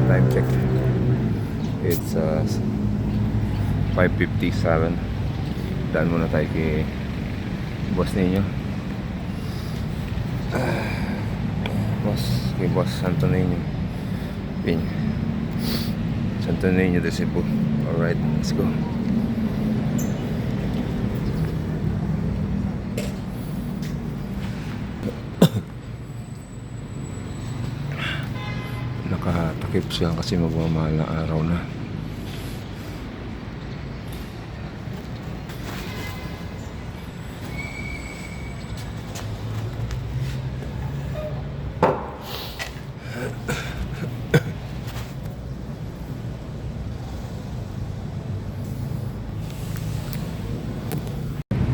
time check. It's 5:57. Daan muna tayo kay boss ninyo. Kay boss Santo Niño Pin, Santo Niño de Cebu. Alright, let's go. Nakatakip siya kasi magmamahal na araw na.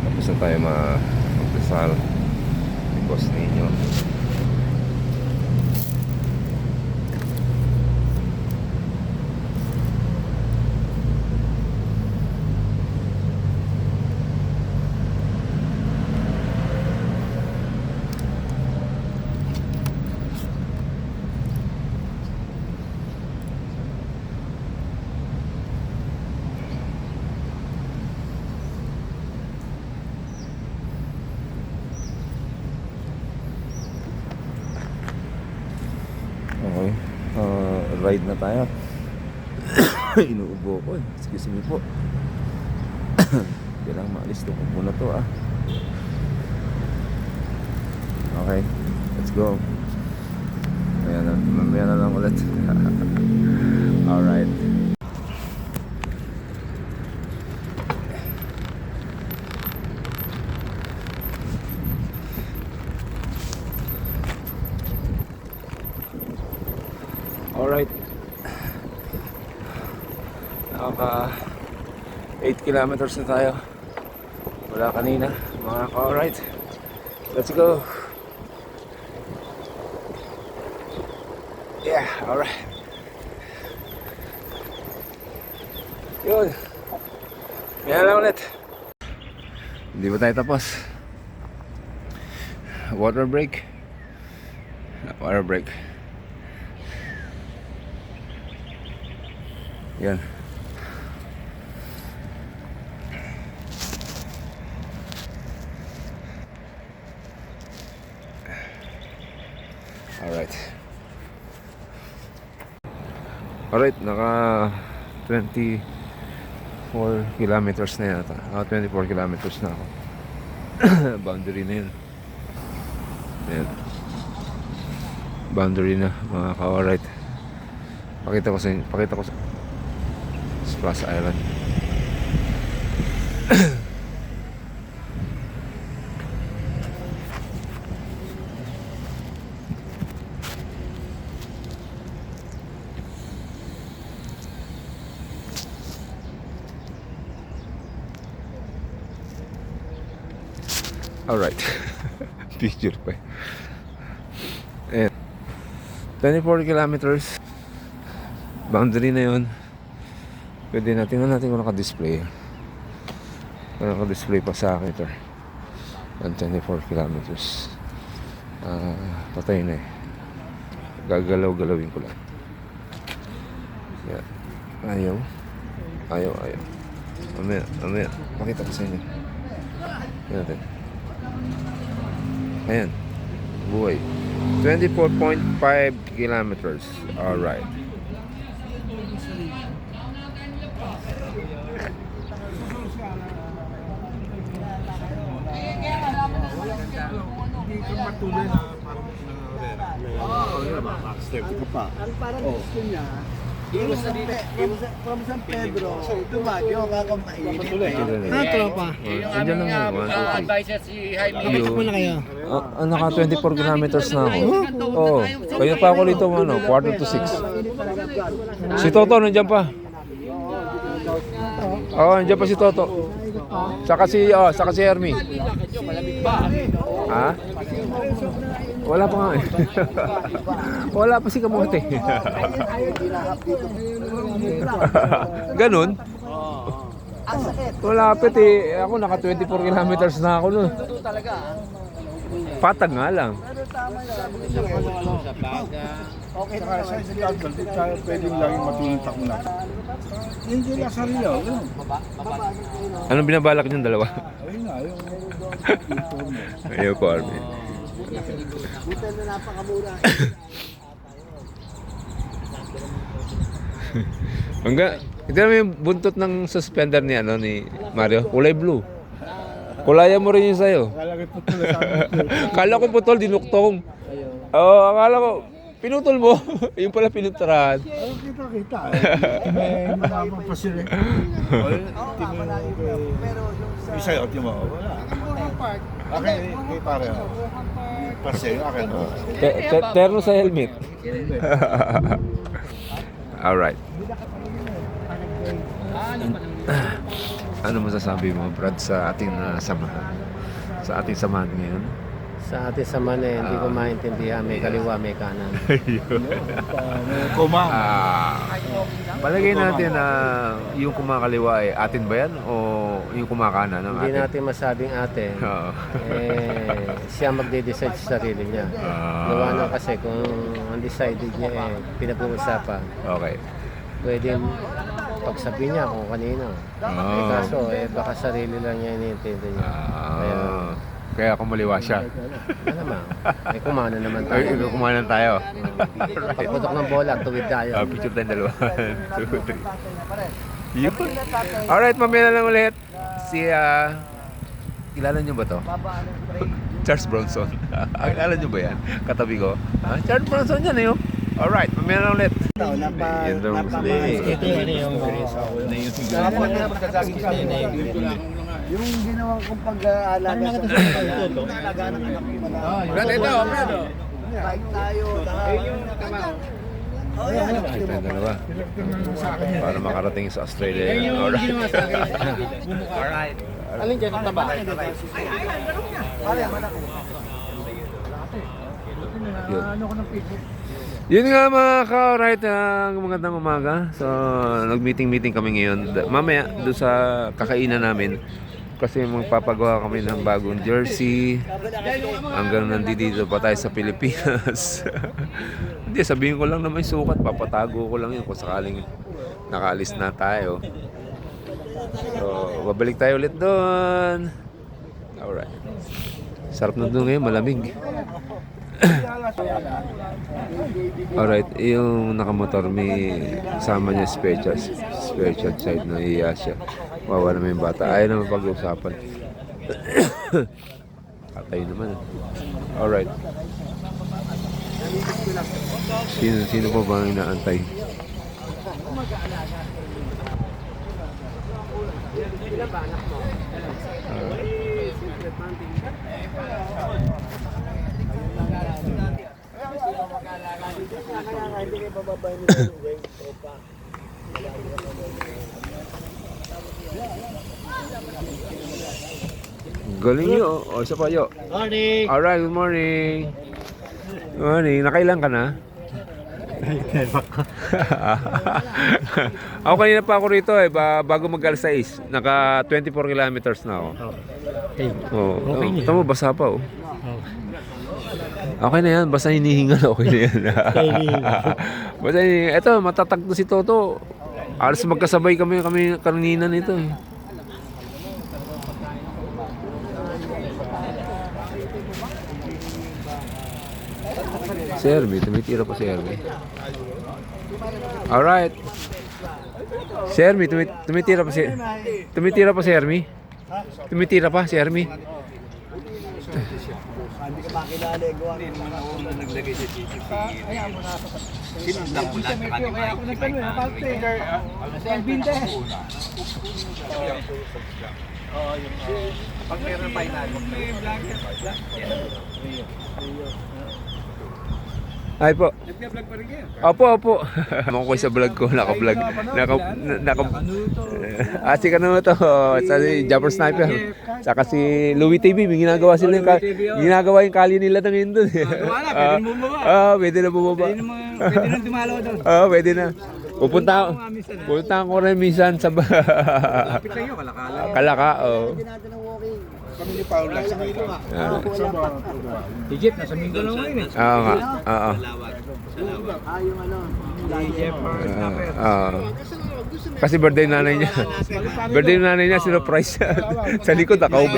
Tapos na tayo magdasal ni boss ninyo. Okay, ride na tayo. Inuubo ko eh. Excuse me po. Kailangan maalis ko muna to ah. Okay, let's go. Mamaya na lang ulit. Alright. Alright, naka 8 kilometers na tayo wala kanina mga ka-alright. Let's go. Yeah, alright. Yun, yan lang ulit. Hindi ba tayo tapos? Water break. Yan. Alright, naka 24 kilometers na yata. 24 kilometers na ako. Boundary na yun. Ayan. Boundary na mga ka-alright. Pakita ko sa Splash Island. Alright. Picture pa. Ayan. 24 kilometers. Boundary na yun. Pwede natin, tingnan natin kung naka-display. Kung naka-display pa sa akin ito. 24 kilometers. Patay na eh. Gagalaw-galawin ko lang. Yan. Ayaw. Mamaya. Pakita ko sa inyo. Yan natin. Ayan. Buhay. 24.5 kilometers. Alright. Patuloy na parang gusto niya from San Pedro Dumaguio kakapainit tropa Andiyan lang yun. 1, 2, 3. Advisor si Jaime. kapit mo na kayo Naka 24 kilometers na ako. Oo. Kaya pa ako dito, quarter to 6. Si Toto, nandiyan pa. Oo, nandiyan pa si Toto. Saka si Hermie. Ha? Wala pa nga eh. Wala pa si Kamote. Ganun? Wala pa eh. Ako naka 24 kilometers na ako nun. Patag nga lang. Pero tama yan. Sa baga. Okay na Saka sa isang tagal, di tayo pwedeng laging matulong takbo na. Hindi lang sarili ako. Yun. Anong binabalak niyong dalawa? Ayun nga, yung inform mo. Ayoko, Armin. Buta na napakamura. Hanggang, ito naman yung buntot ng suspender ni, ano, ni Mario. Kulay blue. Kulayan mo rin yung sa'yo. Akala ko ito tuloy sa amin. Akala ko putol, dinuktong. Oo, akala ko, pinutol mo. Yung pala pinuturahan. Ay, kita. May malamang pa sila. Pero yung sa... Isa yun, di mo? Wala. Akin, kay pare. Paseo, akin. Terno sa helmet. Alright. Ano masasabi mo, Brad, sa ating samahan? Sa ating samahan ngayon? Sa ating saman eh, hindi ko maintindihan. May kaliwa, may kanan. Kumang. Palagay natin na yung kumakaliwa ay atin ba yan o yung kumakanan ng Hindi atin? natin masabing ate. Oo. Siya magde-decide sa sarili niya. Gawa na kasi kung undecided niya pinag-uusapan. Okay. Pwede pagsabihin niya kung kanino. Kaso baka sarili lang niya iniintindi niya. Kaya kumaliwa siya. Ano naman? May kumana naman tayo. Ay, kumanan tayo. Pagputok ng bola, tuwid tayo. Picture tayong dalawa. 2, 3. Yun. Alright, mamaya na lang ulit. Si, kilala niyo ba to? Charles Bronson. Kilala niyo ba yan? Katabi ko. Charles Bronson yan eh. Alright, mamaya na lang ulit. Yan daw gusto Yung ginawa kong pag-aalaga sa alaga ng anak ko na. Kahit tayo, Ay, tayong dalawa. Para makarating sa Australia. Alright. Alin dyan ang taba? Yun nga mga ka-right, magandang umaga. So, nag-meeting kami ngayon. Mamaya, doon sa kakainan namin. Kasi magpapagawa kami ng bagong jersey. Hanggang nandito pa tayo sa Pilipinas. Hindi, sabihin ko lang naman yung sukat. Papatago ko lang yun kung sakaling nakaalis na tayo. So, babalik tayo ulit doon. Alright. Sarap na doon ngayon, malamig. Alright, yung nakamotor may kasama niya special side na iya siya. Wawa naman yung bata. Ayaw naman pag-usapan. Katay naman. Alright. Sino pa ba ang inaantay? Galing nyo. O, isa pa yo. Morning! Alright, good morning. Good morning. Nakailan ka na? Ako kanina pa ako rito bago mag-alas 6. Naka 24 kilometers na ako. Oh, okay. Tama, basa pa oh. Okay na yan, basta hinihingal, okay na yan. Basta hinihingal. Ito, matatag na si Toto. Alas magkasabay kami kanina nito eh. Si Hermie, tumitira pa si Hermie. Alright. Si Hermie, tumitira pa si Hermie. Tumitira pa si Hermie. Hindi ka makilala eh. Gawa ng mga ulo naglagay sa GCP. Sinundan mo lang. Kaya ako nagtanong eh. Palte. Ang binte. Pag meron pa inalok. Ay po. Nag-vlog pa rin yan. Opo. Makukuha sa vlog ko. Naka-vlog. Si Kano to. Sa Jumper Sniper. Saka si Louie TV. May ginagawa sila ginagawa yung kali nila ng yun doon. Wala, pwede mo bumaba. Pwede na bumaba. Pwede nang dumalaw doon. Pwede na. Pupunta ko rin minsan sa Lapit lang yun, kalakala. Kalaka. Hindi natin ang walking. Kami ni Paula. Sa Milo nga. Sa ba? Higit, nasa Mindanao ngayon eh. Oo nga. Oo. Yung ano, Kasi birthday nanay niya. Birthday nanay niya, sinurprise siya. Sa likod, nakaubo.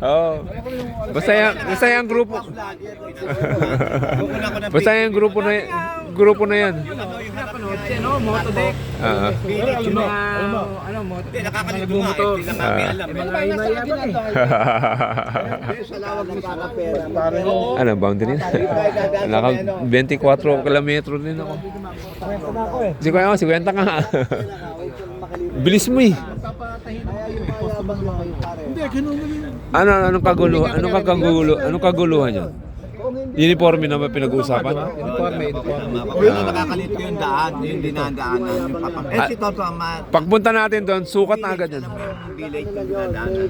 Oo. Basta yung grupo. Basta yung grupo na yan. Motodeck. Yung mga, Nakakalito nga eh, hindi lang namin alam. sa lawag ng kakapera. Ano, boundary na? Naka 24 kilometro din ako. Si Kwenta ka nga. Bilis mo eh. Hindi, kinumuli. Anong kaguluhan yun? Uniforme na ba pinag-uusapan? Kung nakakalito yung daan, yung dinadaanan, yung papang. Si Toto ang Pagpunta natin doon, sukat na agad yan. village yung dinadaanan.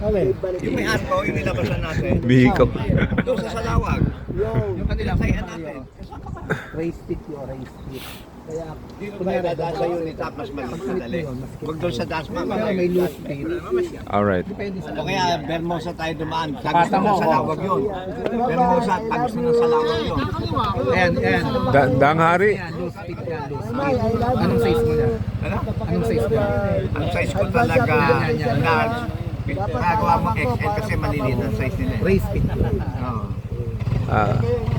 Yung may ato, yung nilabasan natin. Bihikaw. Doon sa Salawag. Yung kanilang sayan natin. Race pit yun, race pit. Kaya, Dito tayo dadaan sa unit, tapos madali. Huwag doon sa Dasma, may loose pit. Alright. O kaya Bermosa tayo dumaan. Tagos na ng Salawag yun. Bermosa, tagos na ng Salawag yun. Ayan. Danghari. Loose pit yan, loose pit. Anong size mo yan? Anong size mo yan? Ang size ko talaga, large. Nagawa mo XL kasi maliliit ang size nila. Race pit. Oo.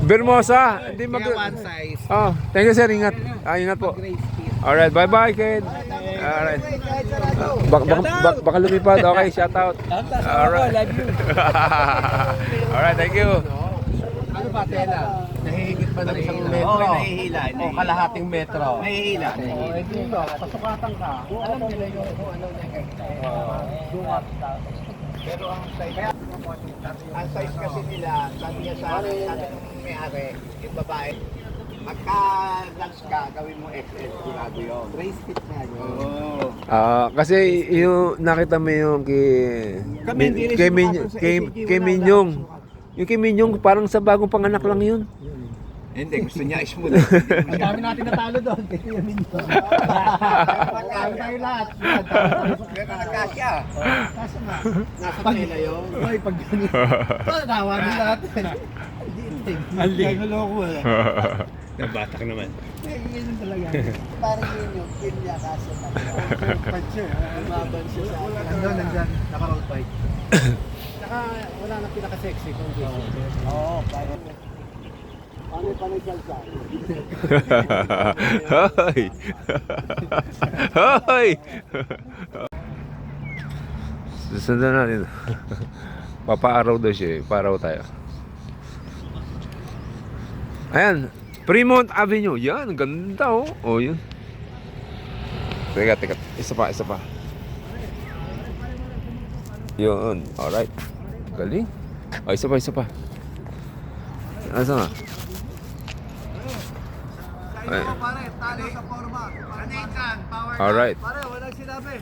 Bermosa. Hindi mag... Kaya one size. Oh, thank you sir. Ingat. Ingat po. Race pit. Alright, bye-bye, kid. Alright. Baka lumipad. Okay, shout out. Alright. Alright, thank you. Ano ba, Tela? Nahihigit pa ng isang Oo, metro. nahihila. O kalahating metro. Nahihila. Dito, pasukatan ka. Alam nila yung kung ano dungat ka. Pero ang size kasi nila, sabi niya sa akin, sabi nung may-ari, yung babae, pagka-lunch ka, gawin mo XL, sigurado yun. Race pit na yun. Oo. Kasi yung nakita mo yung Kami hindi rin sumapasok sa SCG, kay wala Minyong. Yung kay Minyong parang sa bagong panganak lang yun. Hindi, gusto niya smooth. Ang dami natin natalo doon. Yamin ko. Talo tayo lahat. Pero nagkasya. Kaso nga, nasa kanila yun. Ay, pag ganito. Tawagin natin. Hindi. Naloko eh. Nabatak naman. Yun talaga. Parang yun yung pin niya kaso. Umaban siya sa akin. Nandyan. Naka-road bike. Saka wala nang pinaka-sexy kung dito. Oo, parang. Ano pa nagsalsa? Hoy! Hoy! Susundan natin. Papaaraw daw siya eh. Paaraw tayo. Ayan. Fremont Avenue. Yan. Ganda oh. Oh, yun. Teka. Isa pa. Yun. Alright. Galing. Oh, isa pa. Asa nga? Ay. Pare, talo sa forma. Power. Alright. Pare, walang sinabi.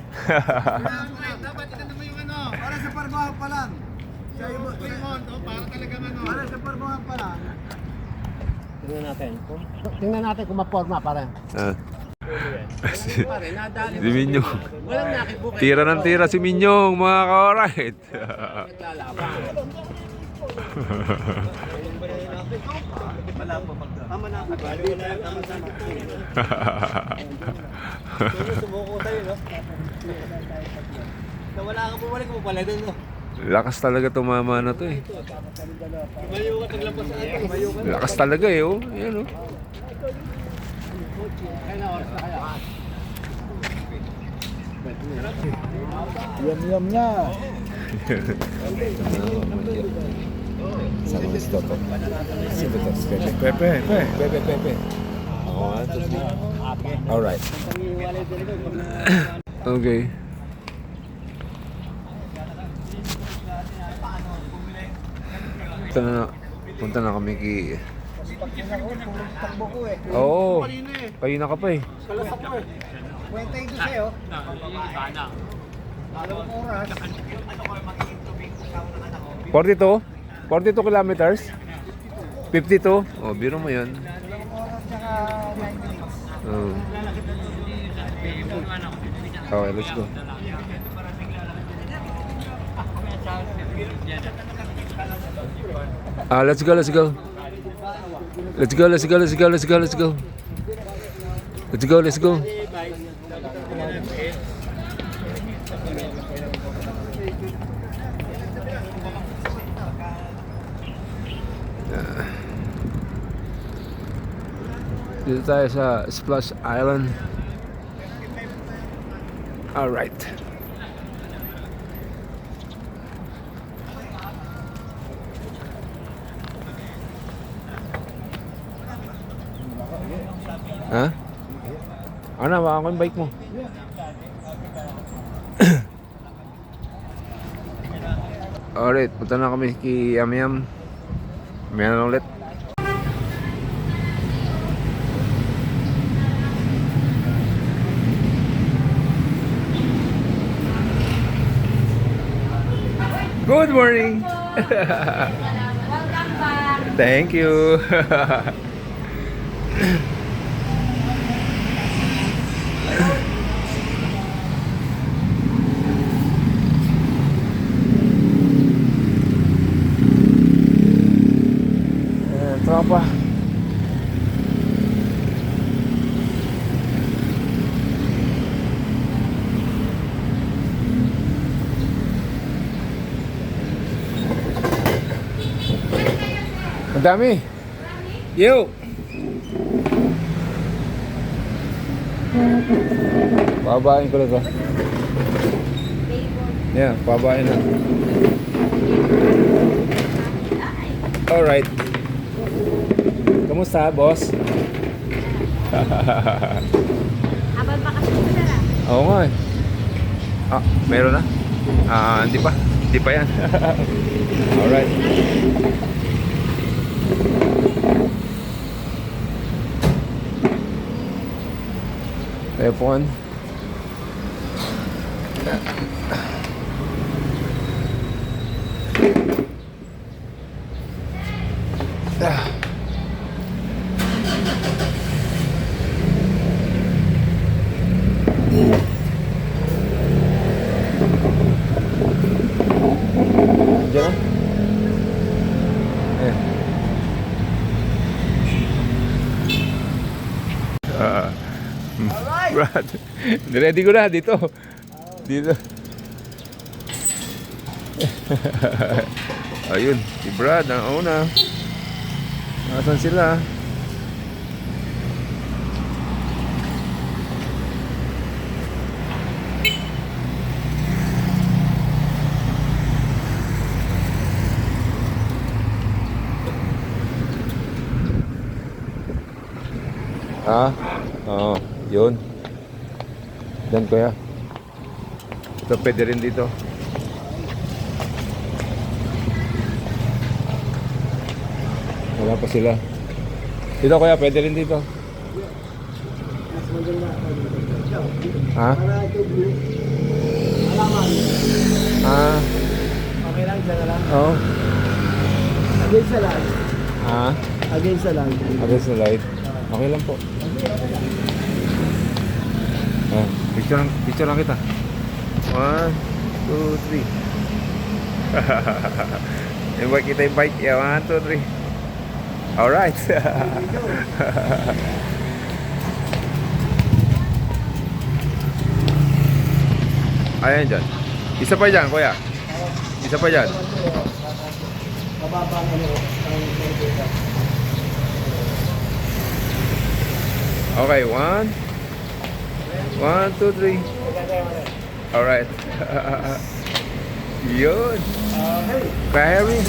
Dapat itanong mo yung ano. Para sa parmahan pa lang. Sa Fremont, para talagang ano. Para sa parmahan pa lang. Tingnan natin kung maporma, pare. Si Pare, nadali. Minyong. Walang nakibuk. Tira ng tira si Minyong, mga ka-alright. Tama na. Sumuko tayo, no? Nawala ka bumalik mo pala doon, no? Lakas talaga tumama na to eh. Mayo ka taglapas sa atin. Mayo ka. Lakas talaga eh, oh. Ayan oh. Yum niya. Sama si Toto. Si Toto, Pepe. Alright. Okay. Punta na kami kay... Takbo ko eh. Oo. Kanina ka pa eh. Kalasap ko eh. Kwenta ito sa'yo. Dalawang oras. 42? 42 kilometers? 52? Oh, biro mo yun. Dalawang oras tsaka 9 minutes. Oh. Okay, let's go. Let's go, let's go. Let's go, let's go, let's go, let's go, let's go. Let's go, let's go. Dito tayo sa Splash Island. Alright. Ha? Ano, baka ko yung bike mo. Alright, punta na kami kay Yam Yam. Meron ulit. Good morning. Welcome back. Thank you. Tropa. Ang dami. Yo. Pabain ko lang to. Yeah, pabain na. Alright. Kamusta, boss? Habang bakasyon ko na lang. Oo nga eh. Ah, meron na? Hindi pa. Hindi pa yan. Alright. Telephone. Diyan na. Brad, ready ko na dito. Dito. Ayun, si Brad ang una. Nasaan sila? Oo, yun. Diyan kuya. Ito pwede rin dito. Wala pa sila. Dito kuya, pwede rin dito. Ha? Okay lang, dyan na lang. Oo. Against the light. Against the light. Okay lang po. Picture lang kita. 1, 2, 3. Invite kita invite. Ya, 1, 2, 3. Alright. Ayan dyan. Isa pa dyan, kuya. Isa pa dyan. Okay, 1, 2, 3. Alright. Yun. Kaya rin.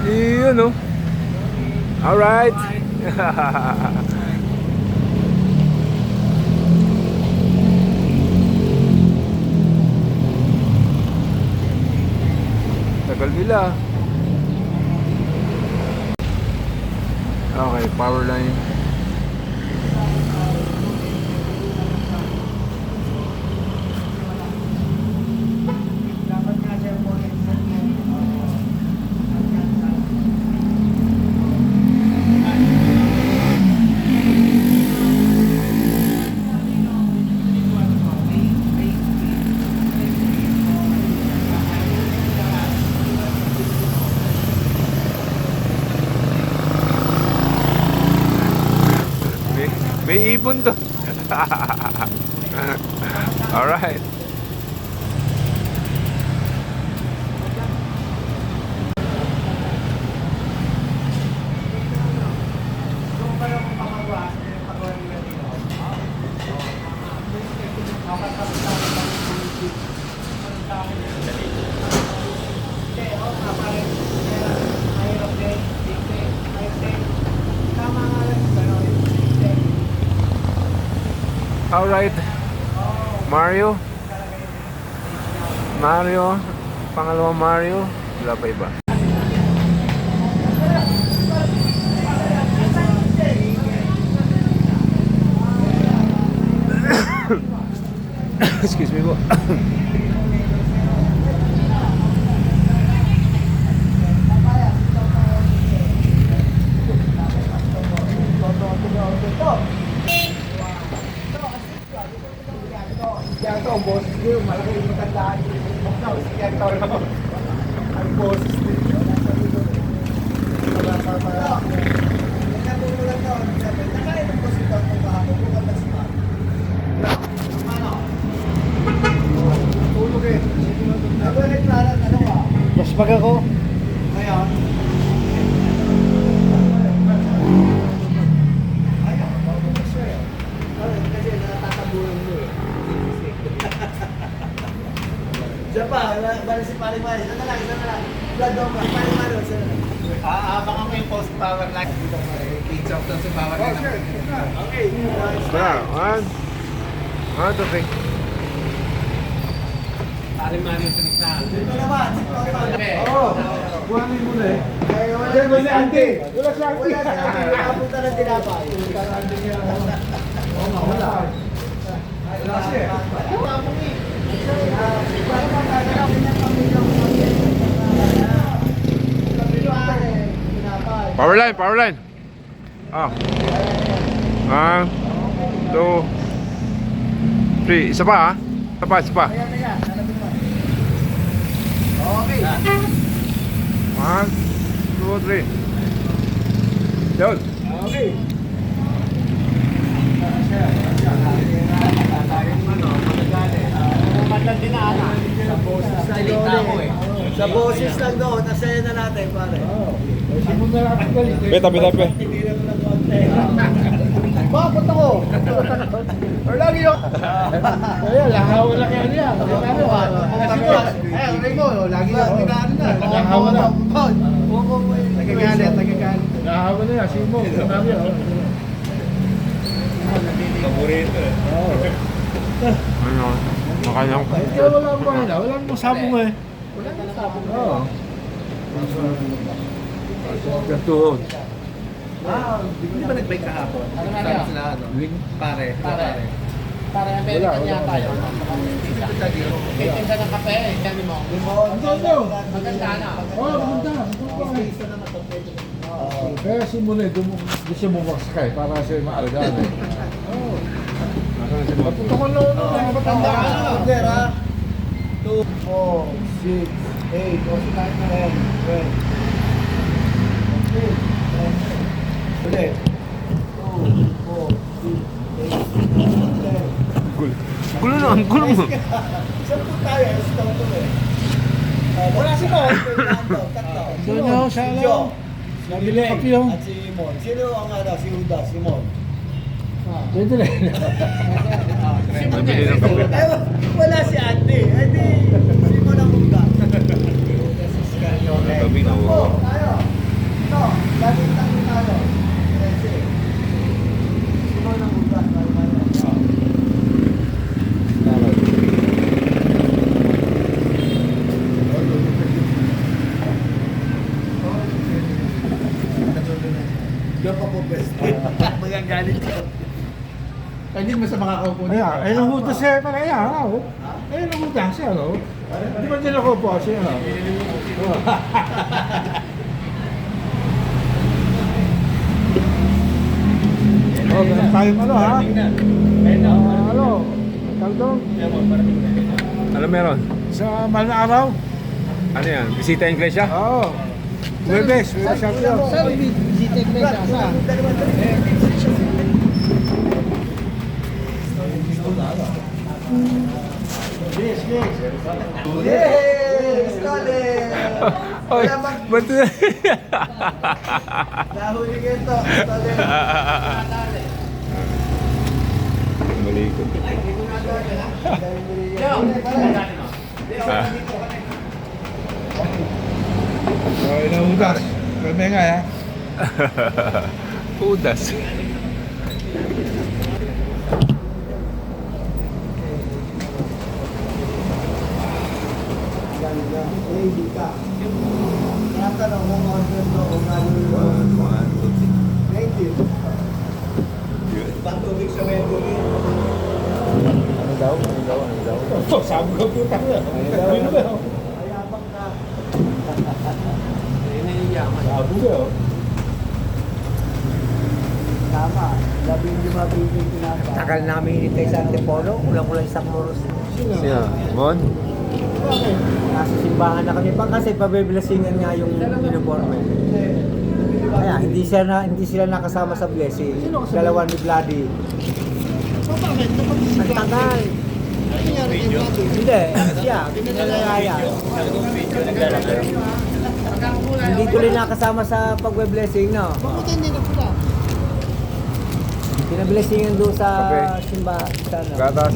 Yun o. Alright. Tagal nila. Okay, power line. buntot. Alright. Alright. Mario. Mario. Pangalawang Mario. Wala pa iba. Excuse me po. Yan to, boss ko, malaki yung matandaan. Yan to, ang boss ko. Mas pag ako. Ngayon, kasi natatabunan mo eh. Diyan pa, bala si Pari Mari. Isa na lang. Blood dog pa. Pari Mari, isa na lang. Abangan mo yung post power line. Pizza up doon sa power line. Okay. Tara, 1, 2, 3. Pare Mario sa gitna. Ito naman. Oo, buhanin mo na eh. Wala si Auntie. Wala si Auntie. Nakapunta ng tinapay. Oo nga, wala. Wala siya eh. Power line. Ah. 1, 2, 3. Isa pa, ha? Isa pa. Okay. 1, 2, 3. Yun. Okay. Sa boses lang doon, nasaya na natin, pare. Simon na lang ako. Tabi. Hindi lang ng konti. Bakit ako? Or lagi yun. Ayan, lahawa na kaya niya. Lagi yung pinaan na. Lahawa na. Nagagalit. Lahawa na yan, Simon. Sinabi yan. Ano? Makanyang. Kaya wala mo na. Wala mo sabong eh. Oo. Tuhod. Hindi ba nag-bike kahapon? Sabi sila ano? Pare. Para American yata yun. May tinda ng kape, sabi mo. Maganda na. Oo, maganda. Kaya Simon eh, doon siya bumakasakay para siya maalagaan eh. Oo. Papunta ko na mga batanda. 2, 4, 6, 8, 10, 12. Ulit. 2, 4, 6, 8, 10. Gulo na, ang gulo mo. Saan po tayo? Stop to eh. Wala si Mo. Tatlo. Doon ako sa Si Joe. Si Nabili Bileng kape yun. at si Mon. Sino ang si Uda? Si Mon. Pwede rin. Nabili ng kape. Wala si Andy. Hindi. Si Mon ang Uda. Gabi na ako. Tayo. Ito. Laging tayo tayo. Si Mon ang Uda. Diyan pa po best. Magagalit ko. Hindi mo sa makakaupo Ayan, ay nahuta siya pala yan. Ay nahuta siya, no? Di ba din ako po siya, no? Oh, ganun tayong ano, ha? Ano? Kaldong, Ano meron? sa mahal na araw? Ano yan? Bisita Iglesia? Oo. Webes sabi yun. Bisita Iglesia. Yes! Stolen! Oy, ba't Nahuli ka ito. Stolen. Malikot. Oh, inautas. Kami nga ya. Udas. Natanong mo mga order to kung ano native. Pantubig sa may tubig. Ano daw? Ano daw? Ano daw? Oh, sabi ko po tayo. Mayabang ka. Sabi ko. Tama. 15 bibig tinapa. Takal namin hinintay sa Antipolo, ulang-ulang isang oras. Sino? Mon? Nasa simbahan na kami pa kasi pabibilasingan nga yung uniforme. Kaya hindi sila nakasama sa blessing. Dalawa ni Vladi. Ang tagal. Hindi, siya, pinalalaya. Hindi tuloy nakasama sa pagbe-blessing, no? Bakit hindi na pula? Pinablessingan doon sa simbahan. Gatas.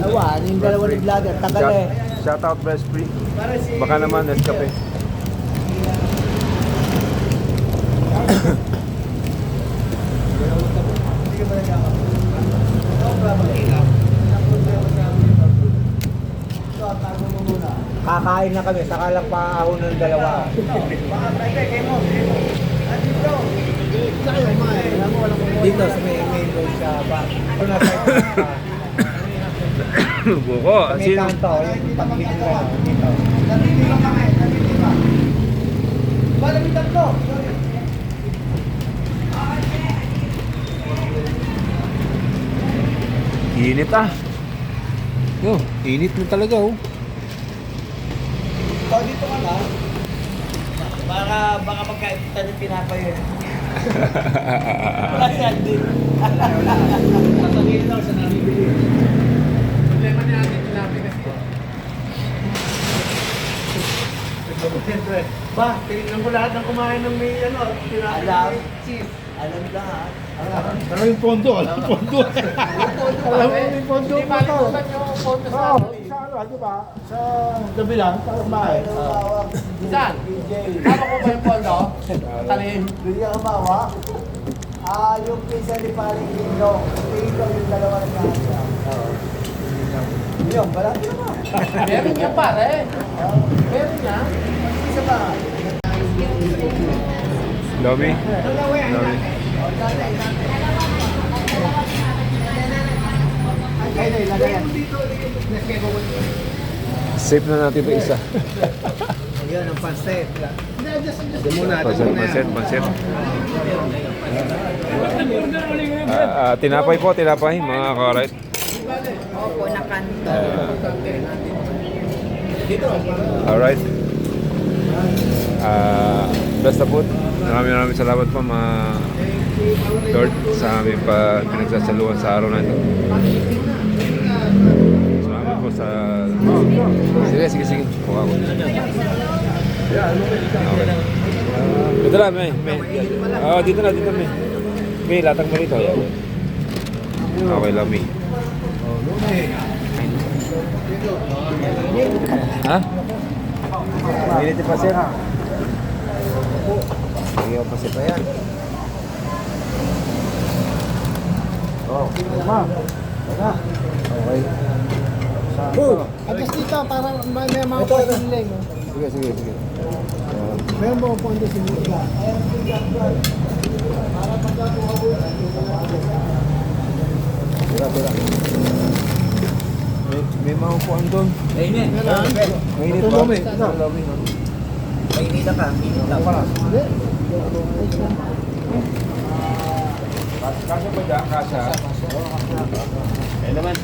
Awa, yung dalawa ni Vladi, ang tagal eh. Shout out Best Free. Baka naman Nescafe. Kakain na kami, saka lang paahon ng dalawa. Dito sa may road sa back. Ito na sa Buko. may Sino? kanto, yung pagkikita na dito. Init ah. Yo, init na talaga oh. Dito ka na. Baka magkaita ng pinapay yun. Wala siya din. Tatangin lang sa nabibili. Problema niya natin pinapay kasi. Ba, tinignan ko lahat ng kumain ng may pinapay. Alam lahat. Saka yung pondo, alam yung pondo. Alam mo yung pondo po to. Oo, sa ano, di ba? Sa gabi lang, sa bahay. Saan? Tama ko ba yung pondo? Talim. Doon yung umawa? Yung pizza ni Paring Dingdong. Dingdong yung dalawa ng kasa. Yun, balaki naman. Meron niya pare. Meron niya. Isa ba? Lomi? Lomi. Save na natin ito isa. Ayun, ang pansit. Pansit. Tinapay po, tinapay, mga karet. Opo, nakanto. Alright. Basta po, maraming salamat po mga Lord sa aming pinagsasaluhan sa araw na ito. Salamat po sa... Sige. Buka ko. Okay. Dito lang, may. Dito na, may. May, latag mo rito. Okay lang, may. Ha? Minit pa sir. Sige pa sir pa yan. Oh, ma. Okay. Adjust dito para may mga pagkakiling. Sige. Meron mo po hindi sinigla. Tira. May maupuan doon. Mainit. Mainit ba? Mainit ka. Kasya ba dyan? Kasya. Eh naman.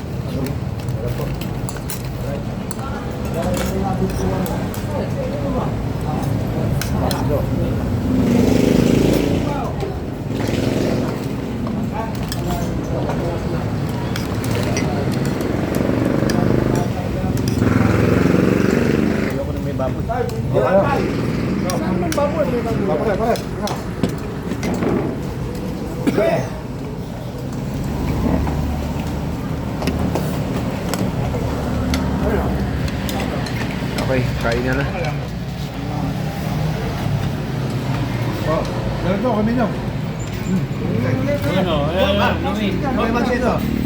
Ayoko na may baboy. Pare. Okay, kain na na. Oh, ganito kami nyo. Ano? May magsito.